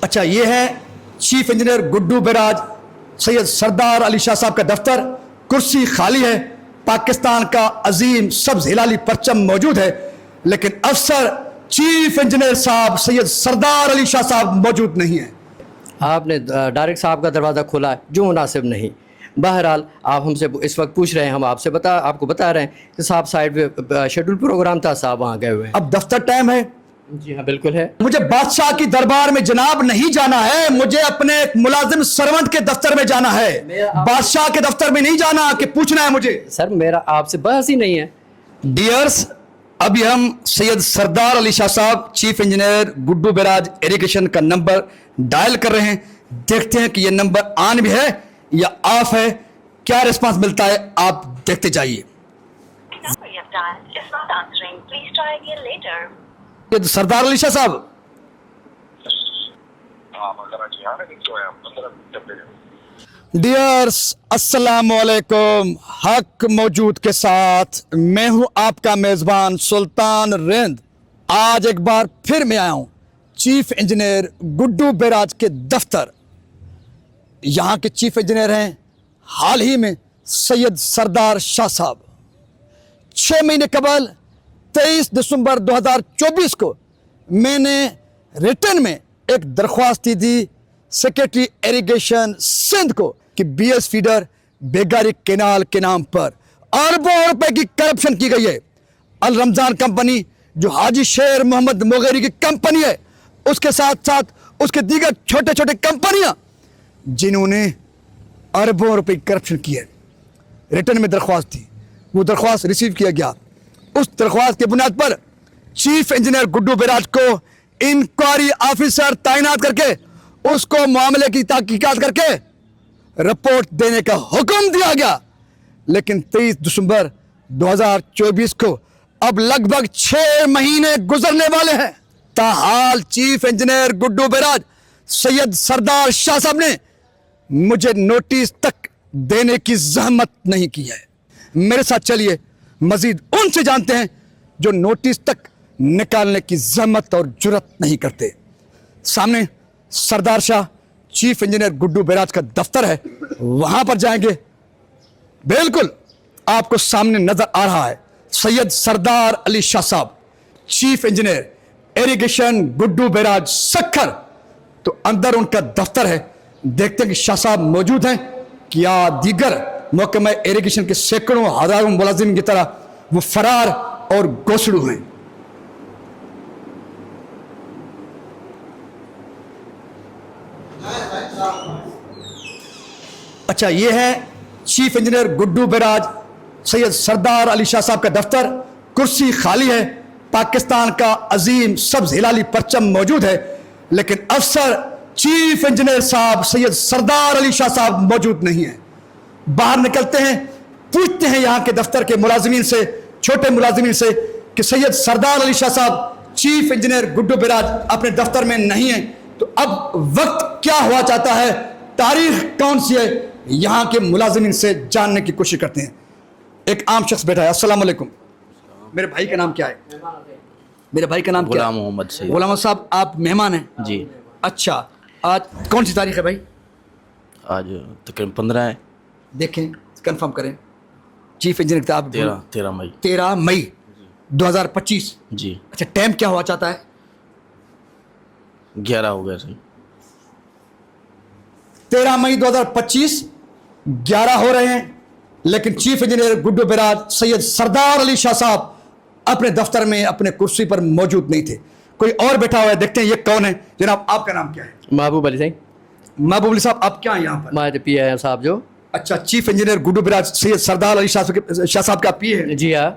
अच्छा, ये है chief engineer Guddu barrage Syed Sardar Ali Shah साहब का दफ्तर। कुर्सी खाली है, पाकिस्तान का अजीम सब्ज हिलाली परचम मौजूद है, लेकिन अफसर चीफ इंजीनियर साहब सैयद सरदार अली शाह साहब मौजूद नहीं है। आपने डायरेक्ट साहब का दरवाज़ा खोला है जो मुनासिब नहीं। बहरहाल आप हमसे इस वक्त पूछ रहे हैं, हम आपको बता रहे हैं कि साहब साइड पे शेड्यूल प्रोग्राम था, साहब वहाँ गए हुए हैं। अब दफ्तर टाइम है। जी हाँ बिल्कुल है। मुझे बादशाह की दरबार में जनाब नहीं जाना है, मुझे अपने मुलाजिम सर्वेंट के दफ्तर में जाना है। बादशाह के दफ्तर में नहीं जाना कि पूछना है मुझे। सर मेरा आपसे बहस ही नहीं है। डियर्स, अभी हम सैयद सरदार अली शाह साहब chief engineer Guddu barrage irrigation का नंबर डायल कर रहे हैं। देखते हैं कि ये नंबर ऑन भी है या ऑफ है। क्या रिस्पांस मिलता है आप देखते जाइए। ये तो सरदार अली शाह साहब। डियर्स, अस्सलाम वालेकुम। हक मौजूद के साथ मैं हूं आपका मेज़बान सुल्तान रिंद। आज एक बार फिर मैं आया हूं चीफ इंजीनियर गुड्डू बेराज के दफ्तर। यहाँ के चीफ इंजीनियर हैं हाल ही में सैयद सरदार शाह साहब। 6 महीने कबल 23 दिसंबर 2024 को मैंने रिटर्न में एक दरख्वास्त दी सेक्रेटरी इरिगेशन सिंध को कि BS फीडर बेगारी केनाल के नाम पर अरबों रुपए की करप्शन की गई है। अल रमजान कंपनी जो हाजी शेर मोहम्मद मोगेरी की कंपनी है, उसके साथ साथ उसके दीगर छोटे छोटे कंपनियां जिन्होंने अरबों रुपए की करप्शन की है। रिटर्न में दरख्वास्त थी, वो दरख्वास्त रिसीव किया गया। उस दरख्वास्त के बुनियाद पर चीफ इंजीनियर गुड्डू बेराज को इंक्वायरी ऑफिसर तैनात करके उसको मामले की तहकीकात करके रिपोर्ट देने का हुक्म दिया गया। लेकिन 23 दिसंबर 2024 को अब लगभग 6 महीने गुजरने वाले हैं। ताहाल chief engineer Guddu barrage Syed Sardar Shah साहब ने मुझे नोटिस तक देने की जहमत नहीं की है। मेरे साथ चलिए मजीद उनसे जानते हैं जो नोटिस तक निकालने की जहमत और जुर्रत नहीं करते। सामने Sardar Shah chief engineer Guddu barrage का दफ्तर है, वहां पर जाएंगे। बिल्कुल आपको सामने नजर आ रहा है सैयद सरदार अली शाह साहब chief engineer irrigation Guddu barrage Sukkur. तो अंदर उनका दफ्तर है, देखते हैं कि शाह साहब मौजूद हैं कि या दीगर महकमा इरिगेशन के सैकड़ों हजारों मुलाजिम की तरह वो फरार और गोसड़ू हैं। अच्छा, ये है chief engineer Guddu barrage Syed Sardar Ali Shah साहब का दफ्तर। कुर्सी खाली है, पाकिस्तान का अजीम सब्ज हिलाली परचम मौजूद है, लेकिन अफसर चीफ इंजीनियर साहब सैयद सरदार अली शाह साहब मौजूद नहीं है। बाहर निकलते हैं, पूछते हैं यहाँ के दफ्तर के मुलाजिमीन से, छोटे मुलाजिमीन से कि सैयद सरदार अली शाह साहब चीफ इंजीनियर गुड्डू बेराज अपने दफ्तर में नहीं है। तो अब वक्त क्या हुआ चाहता है, तारीख कौन सी है, यहाँ के मुलाजिमीन से जानने की कोशिश करते हैं। एक आम शख्स बैठा है। अस्सलाम वालेकुम। मेरे भाई का नाम क्या है? मेरे भाई का नाम क्या है? गुलाम मोहम्मद सैयद। गुलाम साहब, आप मेहमान हैं जी। अच्छा, आज कौन सी तारीख है भाई? आज तकरीबन 15 है। देखें, कंफर्म करें। चीफ इंजीनियर आप 13 मई 13 मई 2025। जी। अच्छा, टाइम क्या हुआ चाहता है? 11 हो गया सही। 13 मई 2025 11 हो रहे हैं, लेकिन chief engineer Guddu barrage Syed Sardar Ali Shah साहब अपने दफ्तर में अपने कुर्सी पर मौजूद नहीं थे। कोई और बैठा हुआ है, देखते हैं ये कौन है। जनाब, आपका नाम क्या है? महबूब अली साहब। महबूब अली साहब, आप क्या हैं यहाँ पर? हमारे पी है साहब जो। अच्छा, chief engineer Guddu barrage Syed Sardar Ali Shah साहब का पी है? जी हाँ।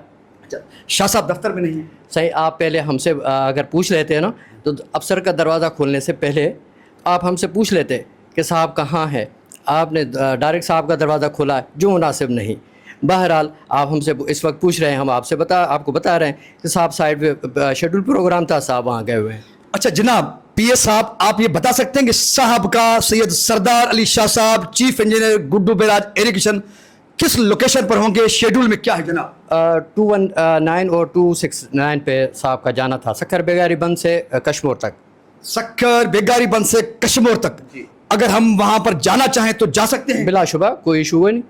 अच्छा, शाह साहब दफ्तर में नहीं है। सही, आप पहले हमसे अगर पूछ लेते हैं ना, तो अफसर का दरवाज़ा खोलने से पहले आप हमसे पूछ लेते कि साहब कहाँ है। आपने डायरेक्ट साहब का दरवाज़ा खोला है जो मुनासिब नहीं। बहरहाल आप हमसे इस वक्त पूछ रहे हैं, हम आपको बता रहे हैं कि साहब साइड पे शेड्यूल प्रोग्राम था, साहब वहाँ गए हुए हैं। अच्छा जनाब, पीए साहब, आप ये बता सकते हैं कि साहब का सैयद सरदार अली शाह साहब chief engineer Guddu barrage irrigation किस लोकेशन पर होंगे, शेड्यूल में क्या है जनाब? 219 और 269 पे साहब का जाना था, सक्कर बेगारी बंद से कश्मीर तक। सक्कर बेगारी बंद से कश्मीर तक अगर हम वहां पर जाना चाहें तो जा सकते हैं? बिलाशुबा कोई इशू नहीं,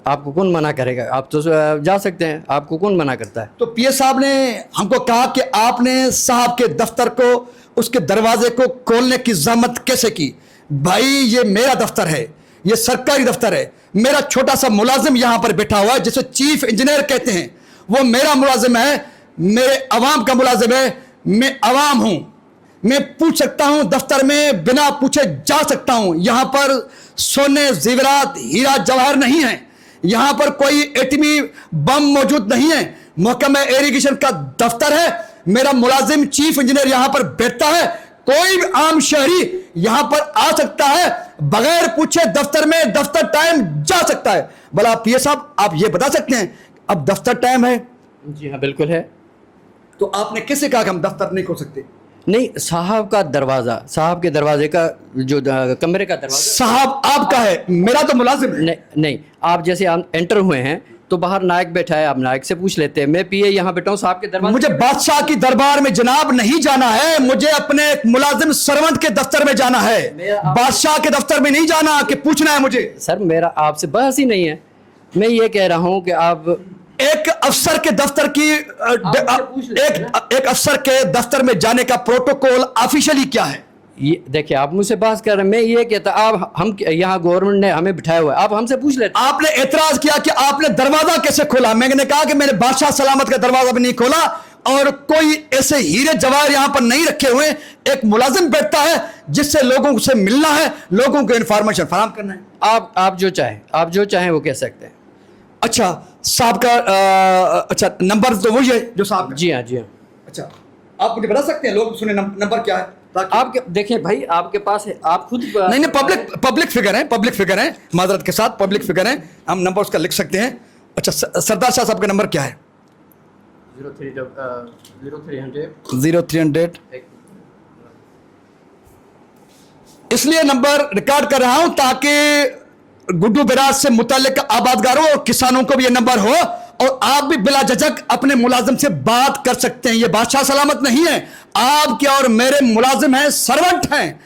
आपको कौन मना करेगा, आप तो जा सकते हैं, आपको कौन मना करता है। तो पीए साहब ने हमको कहा कि आपने साहब के दफ्तर को, उसके दरवाजे को खोलने की जहमत कैसे की? भाई ये मेरा दफ्तर है, ये सरकारी दफ्तर है, मेरा छोटा सा मुलाजिम यहाँ पर बैठा हुआ है जिसे चीफ इंजीनियर कहते हैं, वो मेरा मुलाजिम है, मेरे अवाम का मुलाजिम है, मैं अवाम हूँ, मैं पूछ सकता हूँ दफ्तर में, बिना पूछे जा सकता हूँ। यहाँ पर सोने जेवरात हीरा जवाहर नहीं है, यहाँ पर कोई एटमी बम मौजूद नहीं है, महकमा इरिगेशन का दफ्तर है, मेरा मुलाजिम चीफ इंजीनियर यहाँ पर बैठता है, कोई भी आम शहरी यहाँ पर आ सकता है, बगैर पूछे दफ्तर में दफ्तर टाइम जा सकता है। भला पीए साहब आप ये बता सकते हैं अब दफ्तर टाइम है? जी हाँ बिल्कुल है। तो आपने कैसे कहा कि हम दफ्तर नहीं खोल सकते? नहीं, साहब का दरवाज़ा, साहब के दरवाजे का जो कमरे का दरवाजा साहब आपका है, मेरा तो मुलाजिम है। नहीं, आप जैसे आप एंटर हुए हैं तो बाहर नायक बैठा है, आप नायक से पूछ लेते हैं, मैं पीए यहाँ बैठा हूँ साहब के दरबार। मुझे बादशाह की दरबार में जनाब नहीं जाना है, मुझे अपने मुलाजिम सर्वंट के दफ्तर में जाना है, बादशाह के दफ्तर में नहीं जाना कि पूछना है मुझे। सर मेरा आपसे बहस ही नहीं है, मैं ये कह रहा हूँ कि आप एक अफसर के दफ्तर की एक अफसर के दफ्तर में जाने का प्रोटोकॉल ऑफिशियली क्या है? ये देखिए, आप मुझसे बात कर रहे हैं, मैं ये कहता आप हम यहाँ गवर्नमेंट ने हमें बिठाया हुआ है, आप हमसे पूछ लेते। आपने एतराज किया कि आपने दरवाजा कैसे खोला, मैंने कहा कि मैंने बादशाह सलामत का दरवाजा भी नहीं खोला और कोई ऐसे हीरे जवाहर यहाँ पर नहीं रखे हुए, एक मुलाजिम बैठता है जिससे लोगों से मिलना है, लोगों को इंफॉर्मेशन फराहम करना है। आप जो चाहें वो कह सकते हैं। अच्छा साहब का अच्छा नंबर तो वही है जो साहब का? जी हाँ जी हाँ। अच्छा आप मुझे बता सकते हैं लोग सुने नंबर क्या है? आपके देखिए भाई, आपके पास है, आप खुद नहीं पब्लिक फिगर है, माजरत के साथ पब्लिक फिगर है, हम नंबर उसका लिख सकते हैं। अच्छा सरदार शाह साहब का नंबर क्या है? 0300। इसलिए नंबर रिकॉर्ड कर रहा हूं ताकि गुड्डू बिराज से मुताल्लिक आबादगारों और किसानों को भी ये नंबर हो और आप भी बिला झिझक अपने मुलाजिम से बात कर सकते हैं। ये बादशाह सलामत नहीं है, आपके और मेरे मुलाजिम हैं, सर्वेंट हैं,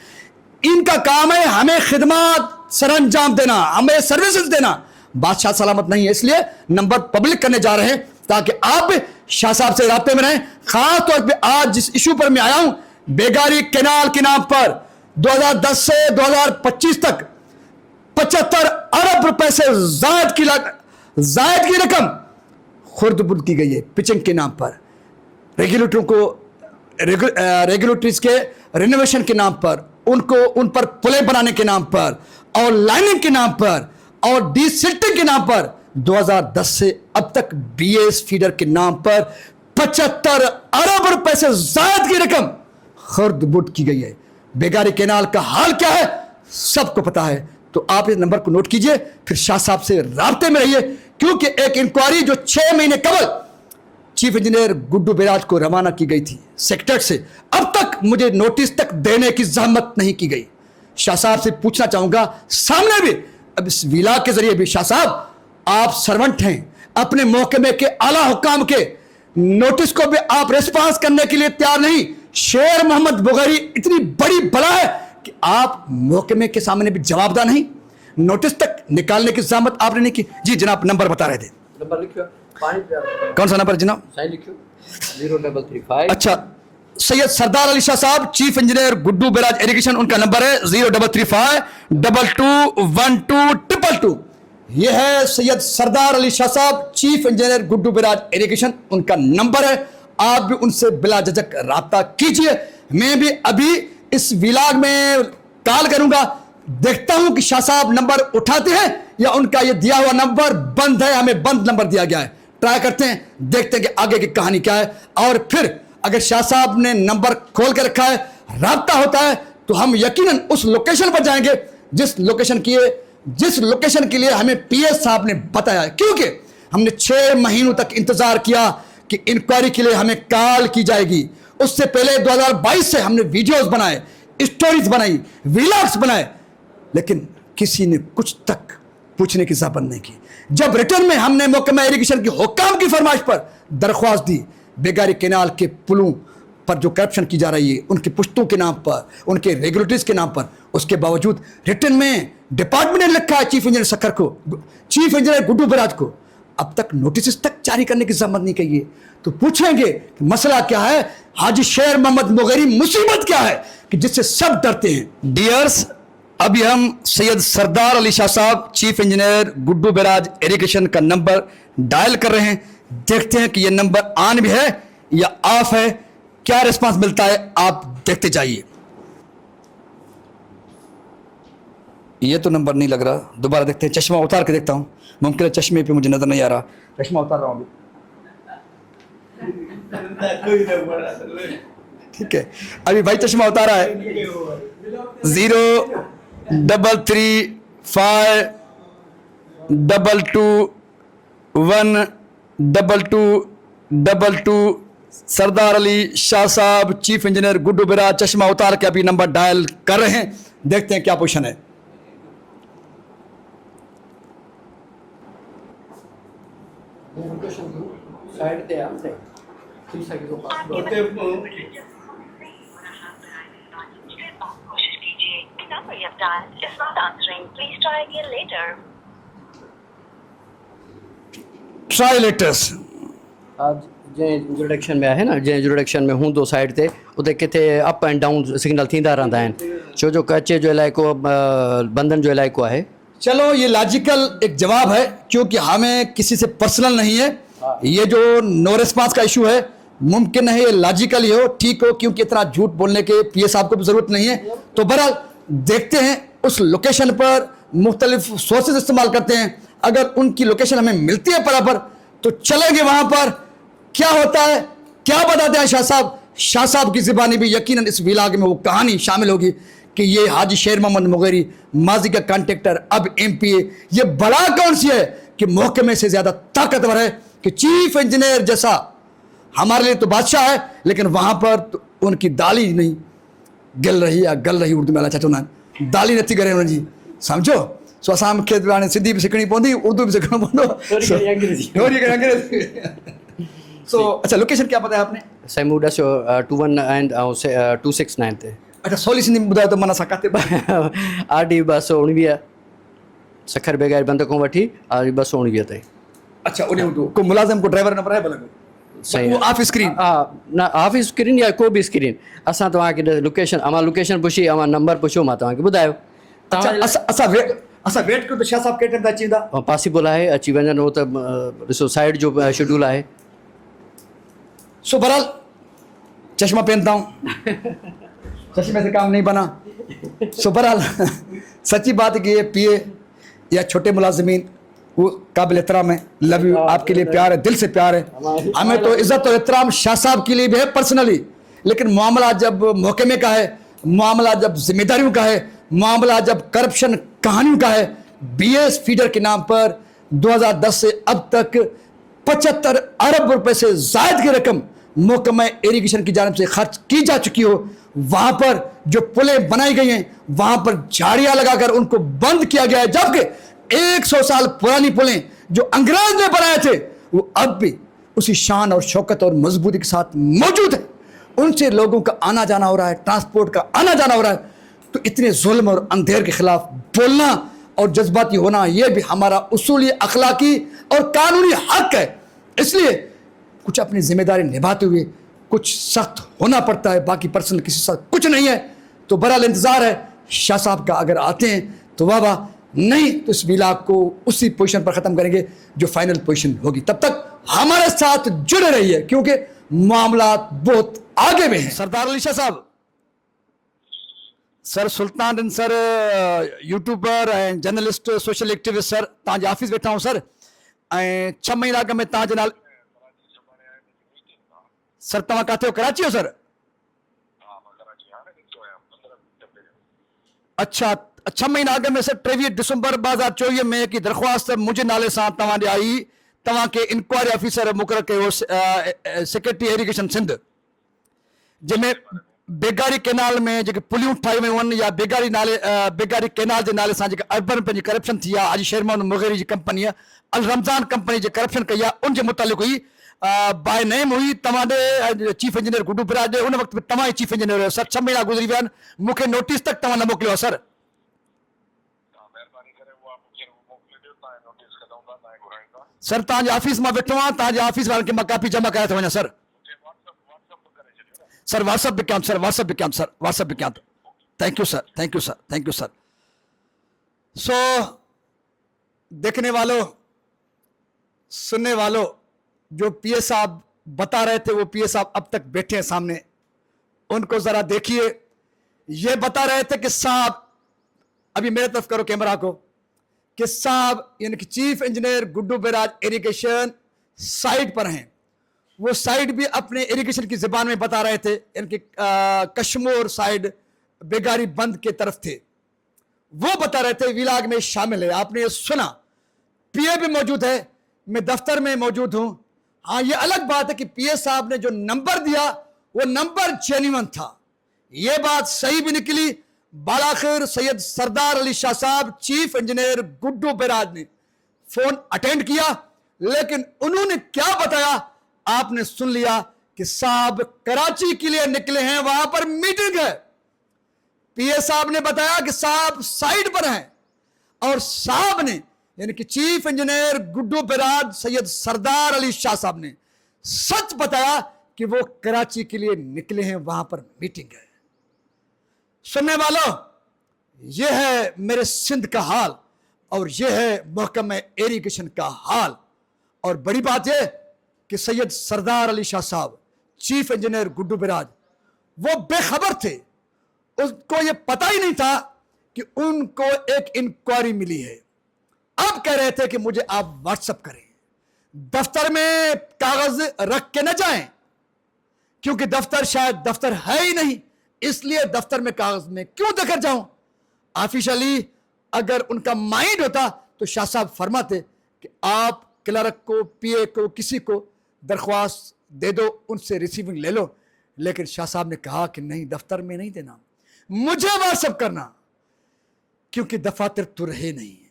इनका काम है हमें खिदमत सरअंजाम देना, हमें सर्विसेज देना, बादशाह सलामत नहीं है। इसलिए नंबर पब्लिक करने जा रहे हैं ताकि आप शाह साहब से राब्ते में रहें। खास तौर पे आज जिस इशू पर मैं आया हूं, बेगारी कैनाल के नाम पर 2010 से 2025 तक 75 अरब रुपए से जायद की रकम खुर्द-बुर्द की गई है पिचिंग के नाम पर, रेगुलेटरीज के रिनोवेशन के नाम पर, उन पर पुलें बनाने के नाम पर और लाइनिंग के नाम पर और डीसिल्टिंग के नाम पर 2010 से अब तक बीएस फीडर के नाम पर 75 अरब रुपए से जायद की रकम खुर्द-बुर्द की गई है। बेगारी कैनाल का हाल क्या है सबको पता है। तो आप इस नंबर को नोट कीजिए, फिर शाह साहब से राब्ते में रहिए, क्योंकि एक इंक्वायरी जो 6 महीने कबल चीफ इंजीनियर गुड्डू बिराज को रवाना की गई थी सेक्रेटरीट से, अब तक मुझे नोटिस तक देने की जहमत नहीं की गई। शाह साहब से पूछना चाहूंगा सामने भी, अब इस विला के जरिए भी, शाह साहब आप सर्वेंट हैं, अपने महकमे के आला हुकाम के नोटिस को भी आप रिस्पांस करने के लिए तैयार नहीं। शेर मोहम्मद बुखारी इतनी बड़ी बला है कि आप महकमे के सामने भी जवाबदार नहीं, नोटिस तक निकालने की जहमत आपने नहीं की। जी जनाब नंबर बता रहे थे, नंबर लिखियो, कौन सा नंबर जनाब? साइन लिखियो 0335। अच्छा सैयद सरदार अली शाह साहब चीफ इंजीनियर गुड्डू बिराज इरिगेशन, उनका नंबर है 0335 221222। यह है सैयद सरदार अली शाह साहब चीफ इंजीनियर गुड्डू बिराज इरिगेशन, उनका नंबर है। आप भी उनसे बिला झिझक राब्ता कीजिए। मैं भी अभी इस विलाग में कॉल करूंगा, देखता हूं कि शाह साहब नंबर उठाते हैं या उनका ये दिया हुआ नंबर बंद है, हमें बंद नंबर दिया गया है। ट्राई करते हैं, देखते हैं कि आगे की कहानी क्या है। और फिर अगर शाह साहब ने नंबर खोल के रखा है, राब्ता होता है, तो हम यकीनन उस लोकेशन पर जाएंगे जिस लोकेशन के लिए हमें पीएस साहब ने बताया, क्योंकि हमने 6 महीनों तक इंतजार किया कि इंक्वायरी के लिए हमें कॉल की जाएगी। उससे पहले 2022 से हमने वीडियोस बनाए, स्टोरीज बनाई, व्लॉग्स बनाए, लेकिन किसी ने कुछ तक पूछने की जहमत नहीं की। जब रिटर्न में हमने महकमा इरिगेशन की हुक्काम की फरमाइश पर दरख्वास्त दी बेगारी कैनाल के पुलों पर जो करप्शन की जा रही है उनकी पुश्तों के नाम पर, उनके रेगुलेटरीज के नाम पर, उसके बावजूद रिटर्न में डिपार्टमेंट ने लिखा है चीफ इंजीनियर सक्खर को, चीफ इंजीनियर गुड्डू बराज को, अब तक नोटिस तक जारी करने की जहमत नहीं कही है। तो पूछेंगे कि मसला क्या है, हाजी शेर मोहम्मद मुगैरी मुसीबत क्या है कि जिससे सब डरते हैं। डियर्स, अभी हम सैयद सरदार अली शाह साहब chief engineer Guddu barrage irrigation का नंबर डायल कर रहे हैं, देखते हैं कि ये नंबर ऑन भी है या ऑफ है, क्या रिस्पांस मिलता है, आप देखते जाइए। ये तो नंबर नहीं लग रहा, दोबारा देखते हैं, चश्मा उतार के देखता हूं, मुमकिन है चश्मे पे मुझे नजर नहीं आ रहा, चश्मा उतार रहा हूं अभी। ठीक है, अभी भाई चश्मा उतारा है। 03352212222 सरदार अली शाह साहब चीफ इंजीनियर गुड्डू बराज चश्मा उतार के अभी नंबर डायल कर रहे हैं, देखते हैं क्या पोजीशन है। कोशिश कीजिए, number you have dialed is not answering. Please try again later. Try letters आज जंहिं जुरिडिक्शन में आहे न, जंहिं जुरिडिक्शन में हूंदो साइड ते उते किथे अप एंड डाउन सिग्नल थींदा रहंदा आहिनि, छो जो कच्चे जो इलाइक़ो बंधन जो इलाइक़ो आहे। चलो ये लॉजिकल एक जवाब है, क्योंकि हमें किसी से पर्सनल नहीं है, ये जो नो रिस्पांस का इशू है मुमकिन है ये लॉजिकल ही हो, ठीक हो, क्योंकि इतना झूठ बोलने के पीए साहब को भी ज़रूरत नहीं है। तो बहरहाल देखते हैं, उस लोकेशन पर मुख्तलिफ सोर्सेज इस्तेमाल करते हैं, अगर उनकी लोकेशन हमें मिलती है बराबर तो चलेंगे वहाँ पर, क्या होता है, क्या बताते हैं शाह साहब। शाह साहब की ज़बानी भी यकीनन इस विलाग में वो कहानी शामिल होगी कि ये हाजी शेर मोहम्मद मुगैरी माजी का कॉन्ट्रैक्टर अब एमपीए, ये बड़ा कौन सी है कि महकमे से ज़्यादा ताकतवर है कि चीफ इंजीनियर जैसा हमारे लिए तो बादशाह है, लेकिन वहाँ पर तो उनकी दाली नहीं गल रही या गल रही, उर्दू में अला चाचो ना दाली नथी करे उन्हनि जी, सम्झो। सो असां खे हाणे सिंधी बि सिखणी पवंदी, उर्दू बि सिखणो पवंदो, सो अच्छा लोकेशन क्या पता है आपने? सैमूड 219 ऐं 269 ते। अच्छा सवली सिंधी में ॿुधायो त माना असां काथे RD 219 सखर बेगारी बंद खां वठी RD 219 ताईं। अच्छा उन को मुलाज़िम को ड्राइवर नंबर आहे भला सही वो ऑफ स्क्रीन? हा न ऑफ स्क्रीन या को बि स्क्रीन, असां तव्हांखे लोकेशन, अमां लोकेशन पुछी, अमां नंबर पुछियो, मां तव्हांखे ॿुधायो। अच्छा असां वेट कयो त शाह साहब केतिरे टाइम ते अची वेंदा? पॉसिबल आहे अची वञनि, उहो त ॾिसो साइड जो शेड्यूल आहे। सो बहरहाल चश्मा पहनता हूँ, चश्मे से काम नहीं बना। सो बहरहाल सच्ची बात है कि ये पीए या छोटे मुलाजिमीन वो काबिल एहतराम है, लव यू, आपके लिए प्यार है, दिल से प्यार है, हमें तो इज़्ज़त और एहतराम शाह साहब के लिए भी है पर्सनली, लेकिन मामला जब महकमे का है, मामला जब जिम्मेदारियों का है, मामला जब करप्शन कहानियों का है, BS फीडर के नाम पर 2010 से अब तक 75 अरब रुपए से ज़ायद की रकम महकमा इरिगेशन की जानिब से खर्च की जा चुकी हो, वहाँ पर जो पुलें बनाई गई हैं वहाँ पर झाड़ियाँ लगाकर उनको बंद किया गया है, जबकि 100 साल पुरानी पुलें जो अंग्रेज ने बनाए थे वो अब भी उसी शान और शौकत और मजबूती के साथ मौजूद है, उनसे लोगों का आना जाना हो रहा है, ट्रांसपोर्ट का आना जाना हो रहा है। तो इतने जुल्म और अंधेर के खिलाफ बोलना और जज्बाती होना ये भी हमारा उसूली अखलाकी और कानूनी हक है, इसलिए कुछ अपनी जिम्मेदारी निभाते हुए कुछ सख्त होना पड़ता है, बाकी पर्सनल किसी साथ कुछ नहीं है। तो बहरहाल इंतज़ार है शाह साहब का, अगर आते हैं तो वाह वाह, नहीं तो इस विलाग को उसी पोजीशन पर ख़त्म करेंगे जो फाइनल पोजीशन होगी। तब तक हमारे साथ जुड़े रहिए क्योंकि मामला बहुत आगे में है। सरदार अली शाह साहब, सर सुल्तान रिंद सर यूट्यूबर ऐं जर्नलिस्ट सोशल एक्टिविस्ट सर, तव्हांजे ऑफिस वेठा आहियूं सर, ऐं 6 महीना अॻु में तव्हांजे नाल सर तव्हां किथे हो? कराची हो सर? अच्छा 6 महीना अॻु में सर 23 दिसंबर 2024 में की दरख्वास्त मुंहिंजे नाले सां तव्हां ॾे आई, तव्हांखे इंक्वायरी ऑफिसर मुक़ररु कयो सेक्रेटरी इरिगेशन सिंध, जंहिंमें बेगारी कैनाल में जेके पुलियूं ठाही वियूं आहिनि या बेगारी कैनाल जे नाले सां जेका अर्बन पंहिंजी करप्शन थी आहे, हाजी शेर मोहम्मद मुग़ेरी जी कंपनीअ अल रमज़ान कंपनी जे करप्शन कई आहे, उन जे मुतालिक़ हुई बाय नेम हुई तव्हां चीफ इंजीनियर गुड्डू बराज उन वक़्त में तव्हां चीफ इंजीनियर हुयो सर, 6 महीना गुज़री विया आहिनि, मूंखे नोटिस तक तव्हां न मोकिलियो आहे सर। महिरबानी करे उहा मूंखे मोकिले ॾियो, तव्हां नोटिस कंदव तव्हां घुराईंदा सर तव्हांजे ऑफिस मां वेठो आहियां, तव्हांजे ऑफिस वारनि खे मां कापी जमा कराए थो वञा सर। मूंखे व्हाट्सअप करे छॾियो न। सर व्हाट्सअप भी कयां, सर व्हाट्सअप भी कयां, सर व्हाट्सअप भी कयां। Thank you sir, thank you sir, thank you sir. So देखने वालों, सुनने वालों, जो पीए साहब बता रहे थे वो पीए साहब अब तक बैठे हैं सामने, उनको जरा देखिए। ये बता रहे थे कि साहब, अभी मेरे तरफ करो कैमरा को, कि साहब यानी कि chief engineer Guddu barrage irrigation site पर हैं। वो साइड भी अपने इरिगेशन की ज़बान में बता रहे थे, यानी कि कश्मीर साइड बेगारी बंद के तरफ थे, वो बता रहे थे विलाग में शामिल है। आपने ये सुना, पीए भी मौजूद है, मैं दफ्तर में मौजूद हूं। हाँ, ये अलग बात है कि पीए साहब ने जो नंबर दिया वो नंबर जेन्युइन था, ये बात सही भी निकली। बालाखिर सैयद सरदार अली शाह साहब चीफ इंजीनियर गुड्डू बराज ने फोन अटेंड किया, लेकिन उन्होंने क्या बताया आपने सुन लिया कि साहब कराची के लिए निकले हैं, वहां पर मीटिंग है। पीए साहब ने बताया कि साहब साइड पर हैं, और साहब ने यानी कि chief engineer Guddu barrage Syed Sardar Ali Shah साहब ने सच बताया कि वो कराची के लिए निकले हैं, वहां पर मीटिंग है। सुनने वालों, यह है मेरे सिंध का हाल और यह है महकमा इरिगेशन का हाल। और बड़ी बात यह कि सैयद सरदार अली शाह साहब चीफ इंजीनियर गुड्डू बराज वो बेखबर थे, उसको ये पता ही नहीं था कि उनको एक इंक्वायरी मिली है। अब कह रहे थे कि मुझे आप व्हाट्सएप करें, दफ्तर में कागज रख के न जाएं, क्योंकि दफ्तर शायद दफ्तर है ही नहीं, इसलिए दफ्तर में कागज में क्यों देकर जाऊं। ऑफिशियली अगर उनका माइंड होता तो शाह साहब फरमाते कि आप क्लर्क को, पीए को, किसी को दरख्वास्त दे दो, उनसे रिसीविंग ले लो। लेकिन शाह साहब ने कहा कि नहीं, दफ्तर में नहीं देना, मुझे व्हाट्सएप करना, क्योंकि दफातर तो रहे नहीं है।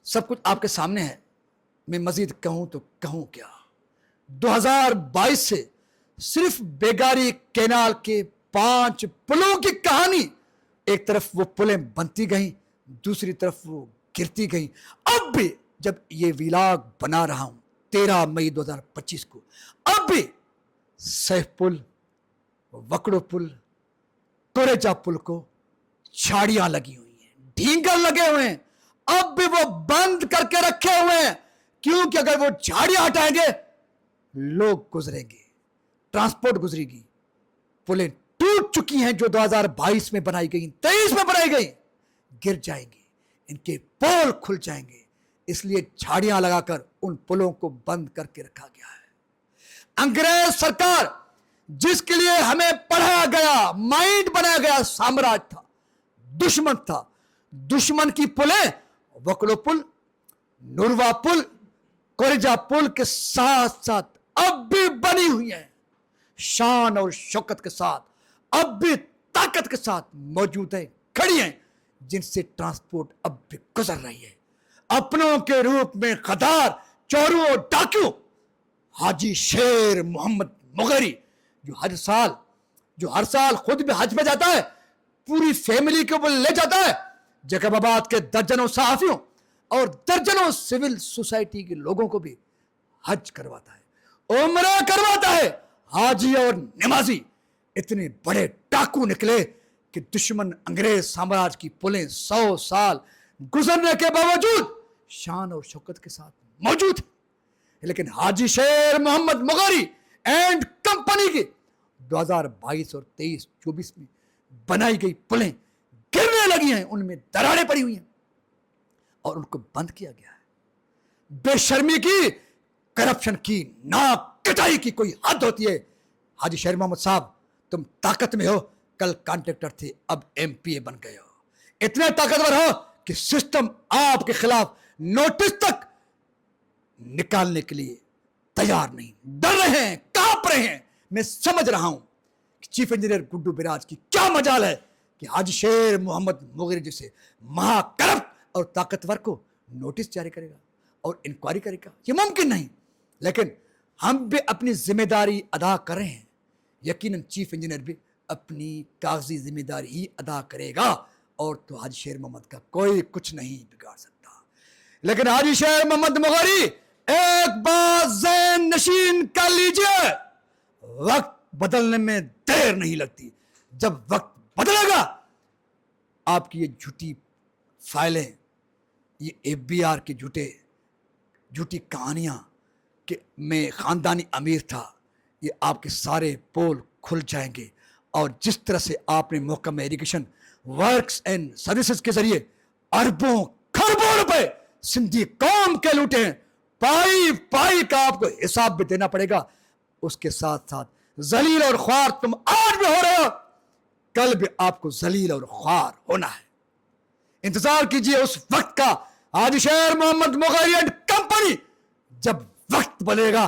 सब कुछ आपके सामने है, मैं मजीद कहूं तो कहूं क्या। 2022 से सिर्फ बेगारी कैनाल के 5 पुलों की कहानी, एक तरफ वो पुलें बनती गईं, दूसरी तरफ वो गिरती गईं। अब भी जब ये विलाग बना रहा हूं 13 मई 2025 को, अब भी सैफ पुल, वकड़ो पुल, कोरेजा पुल को झाड़ियां लगी हुई हैं, ढींगल लगे हुए हैं, अब भी वो बंद करके रखे हुए हैं, क्योंकि अगर वो झाड़ियां हटाएंगे लोग गुजरेंगे, ट्रांसपोर्ट गुजरेगी। पुलें टूट चुकी हैं जो 2022 में बनाई गई, 23 में बनाई गई, गिर जाएंगी, इनके पोल खुल जाएंगे, इसलिए झाड़ियां लगाकर उन पुलों को बंद करके रखा गया है। अंग्रेज सरकार जिसके लिए हमें पढ़ाया गया, माइंड बनाया गया, साम्राज्य था, दुश्मन था, दुश्मन की पुलें वकड़ो पुल, नुरवा पुल, कोरेजा पुल के साथ साथ अब भी बनी हुई है, शान और शौकत के साथ, अब भी ताकत के साथ मौजूद है, खड़ी हैं, जिनसे ट्रांसपोर्ट अब भी गुजर रही है। अपनों के रूप में गद्दार, चोरों और डाकियों हाजी शेर मोहम्मद मुग़ेरी, जो हर साल खुद भी हज में जाता है, पूरी फैमिली को ले जाता है, जैकबाबाद के दर्जनों सहाफियों और दर्जनों सिविल सोसाइटी के लोगों को भी हज करवाता है, उम्रा करवाता है। हाजी और नमाजी इतने बड़े डाकू निकले कि दुश्मन अंग्रेज साम्राज्य की पुलें 100 साल गुजरने के बावजूद शान और शौकत के साथ मौजूद है। लेकिन हाजी शेर मोहम्मद मुग़ेरी एंड कंपनी की 2022 और 23-24 में बनाई गई पुलें गिरने लगी हैं, उनमें दरारें पड़ी हुई हैं और उनको बंद किया गया है। बेशर्मी की, करप्शन की, नाक कटाई की कोई हद होती है। हाजी शेर मोहम्मद साहब, तुम ताकत में हो, कल कॉन्ट्रैक्टर थे, अब एमपीए बन गए हो, इतने ताकतवर हो कि सिस्टम आपके खिलाफ नोटिस तक निकालने के लिए तैयार नहीं, डर रहे हैं, कांप रहे हैं। मैं समझ रहा हूं कि चीफ इंजीनियर गुड्डू बिराज की क्या मजाल है कि हाजी शेर मोहम्मद मुगेरी जैसे महाकरप्ट और ताकतवर को नोटिस जारी करेगा और इंक्वायरी करेगा? ये मुमकिन नहीं। लेकिन हम भी अपनी जिम्मेदारी अदा कर रहे हैं। यकीनन चीफ इंजीनियर भी अपनी कागजी जिम्मेदारी ही अदा करेगा और तो हाजी शेर मोहम्मद का कोई कुछ नहीं बिगाड़ सकता। लेकिन हाजी शेर मोहम्मद मुगेरी, एक बात ज़हन नशीन कर लीजिए, वक्त बदलने में देर नहीं लगती। जब वक्त बदलेगा, आपकी ये झूठी फाइलें, ये एफबीआर की झूठी कहानियां कि मैं खानदानी अमीर था, ये आपके सारे पोल खुल जाएंगे। और जिस तरह से आपने महकमा इरिगेशन वर्क्स एंड सर्विसेज के जरिए अरबों खरबों रुपए सिंधी कौम के लूटे हैं, पाई पाई का आपको हिसाब भी देना पड़ेगा। उसके साथ साथ जलील और ख्वार तुम आज भी हो रहे हो, कल भी आपको जलील और ख्वार होना है। इंतजार कीजिए उस वक्त का, हाजी शेर मोहम्मद मुगेरी एंड कंपनी। जब वक्त बनेगा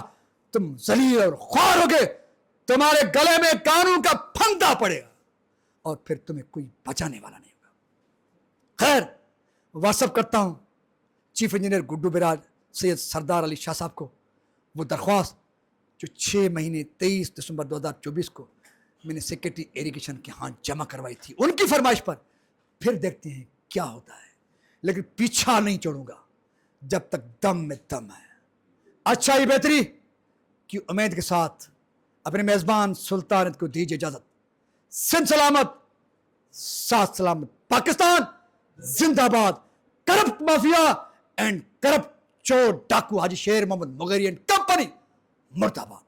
तुम जलील और ख्वार होगे, तुम्हारे गले में कानून का फंदा पड़ेगा और फिर तुम्हें कोई बचाने वाला नहीं होगा। खैर, वाट्सअप करता हूं चीफ इंजीनियर गुड्डू बिराज सैयद सरदार अली शाह साहब को वो दरख्वास्त जो 6 महीने 23 दिसंबर 2024 को मैंने सेक्रेटरी इरिगेशन के हाथ जमा करवाई थी, उनकी फरमाइश पर। फिर देखते हैं क्या होता है, लेकिन पीछा नहीं छोड़ूंगा जब तक दम में दम है। अच्छा ही बेहतरी की उम्मीद के साथ अपने मेजबान सुल्तानत को दीजिए इजाजत। सिंध सलामत, साथ सलामत पाकिस्तान जिंदाबाद। करप्ट माफिया एंड करप्ट चोर डाकू हाजी शेर मोहम्मद मुगेरी एंड कंपनी मुर्दाबाद।